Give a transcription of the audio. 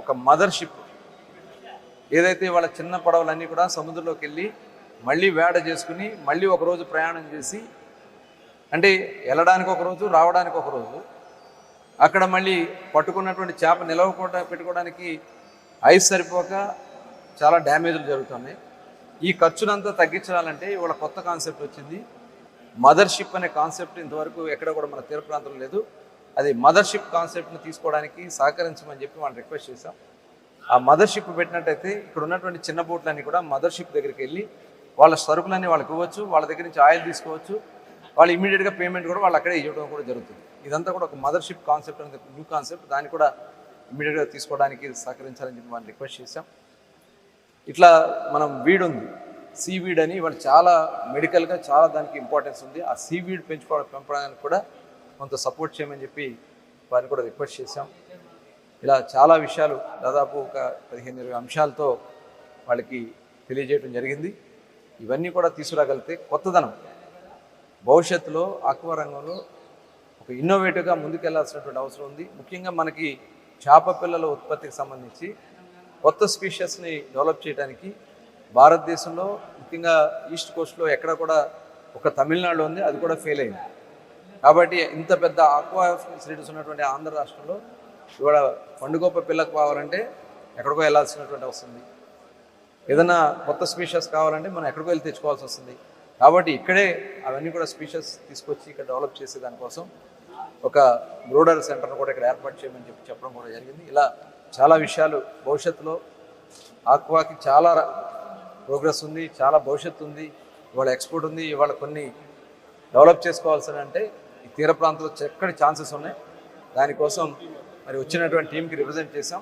ఒక మదర్షిప్ ఏదైతే వాళ్ళ చిన్న పడవలన్నీ కూడా సముద్రంలోకి వెళ్ళి మళ్ళీ వేట చేసుకుని మళ్ళీ ఒకరోజు ప్రయాణం చేసి, అంటే వెళ్ళడానికి ఒకరోజు రావడానికి ఒకరోజు, అక్కడ మళ్ళీ పట్టుకున్నటువంటి చేప నిలవకుండా పెట్టుకోవడానికి ఐస్ సరిపోక చాలా డ్యామేజ్లు జరుగుతున్నాయి. ఈ ఖర్చునంతా తగ్గించాలంటే ఇవాళ కొత్త కాన్సెప్ట్ వచ్చింది. మదర్షిప్ అనే కాన్సెప్ట్ ఇంతవరకు ఎక్కడ కూడా మన తీర ప్రాంతంలో లేదు. అది మదర్షిప్ కాన్సెప్ట్ని తీసుకోవడానికి సహకరించమని చెప్పి మనం రిక్వెస్ట్ చేశాం. ఆ మదర్షిప్ పెట్టినట్టయితే ఇక్కడ ఉన్నటువంటి చిన్న బోట్లన్నీ కూడా మదర్షిప్ దగ్గరికి వెళ్ళి వాళ్ళ సరుకులన్నీ వాళ్ళకి ఇవ్వచ్చు, వాళ్ళ దగ్గర నుంచి ఆయిల్ తీసుకోవచ్చు, వాళ్ళు ఇమీడియట్గా పేమెంట్ కూడా వాళ్ళు అక్కడే ఇవ్వడం కూడా జరుగుతుంది. ఇదంతా కూడా ఒక మదర్షిప్ కాన్సెప్ట్ అనేది న్యూ కాన్సెప్ట్, దాన్ని కూడా ఇమీడియట్గా తీసుకోవడానికి సహకరించాలని చెప్పి మనం రిక్వెస్ట్ చేశాం. ఇట్లా మనం వీడ్ ఉంది, సీవీడ్ అని, వాళ్ళు చాలా మెడికల్గా చాలా దానికి ఇంపార్టెన్స్ ఉంది. ఆ సీవీడ్ పెంపడానికి కూడా కొంత సపోర్ట్ చేయమని చెప్పి వారిని కూడా రిక్వెస్ట్ చేశాం. ఇలా చాలా విషయాలు దాదాపు ఒక 15-20 అంశాలతో వాళ్ళకి తెలియజేయడం జరిగింది. ఇవన్నీ కూడా తీసుకురాగలిగితే కొత్తదనం భవిష్యత్తులో ఆక్వా రంగంలో ఒక ఇన్నోవేటివ్గా ముందుకెళ్లాల్సినటువంటి అవసరం ఉంది. ముఖ్యంగా మనకి చేప పిల్లల ఉత్పత్తికి సంబంధించి కొత్త స్పీషియస్ని డెవలప్ చేయడానికి భారతదేశంలో ముఖ్యంగా ఈస్ట్ కోస్ట్లో ఎక్కడ కూడా ఒక తమిళనాడులో ఉంది, అది కూడా ఫెయిల్ అయింది. కాబట్టి ఇంత పెద్ద ఆక్వా ఫెసిలిటీస్ ఉన్నటువంటి ఆంధ్ర రాష్ట్రంలో ఇవాళ పండుగొప్ప పిల్లకు కావాలంటే ఎక్కడికో వెళ్ళాల్సినటువంటి వస్తుంది. ఏదైనా కొత్త స్పీషియస్ కావాలంటే మనం ఎక్కడికో వెళ్ళి తెచ్చుకోవాల్సి వస్తుంది. కాబట్టి ఇక్కడే అవన్నీ కూడా స్పీషియస్ తీసుకొచ్చి ఇక్కడ డెవలప్ చేసే దానికోసం ఒక బ్రూడర్ సెంటర్ను కూడా ఇక్కడ ఏర్పాటు చేయమని చెప్పడం కూడా జరిగింది. ఇలా చాలా విషయాలు భవిష్యత్తులో ఆక్వాకి చాలా ప్రోగ్రెస్ ఉంది, చాలా భవిష్యత్తు ఉంది, ఇవాళ ఎక్స్పోర్ట్ ఉంది. ఇవాళ కొన్ని డెవలప్ చేసుకోవాల్సిన అంటే ఈ తీర ప్రాంతంలో చక్కటి ఛాన్సెస్ ఉన్నాయి. దానికోసం మరి వచ్చినటువంటి టీంకి రిప్రజెంట్ చేసాం.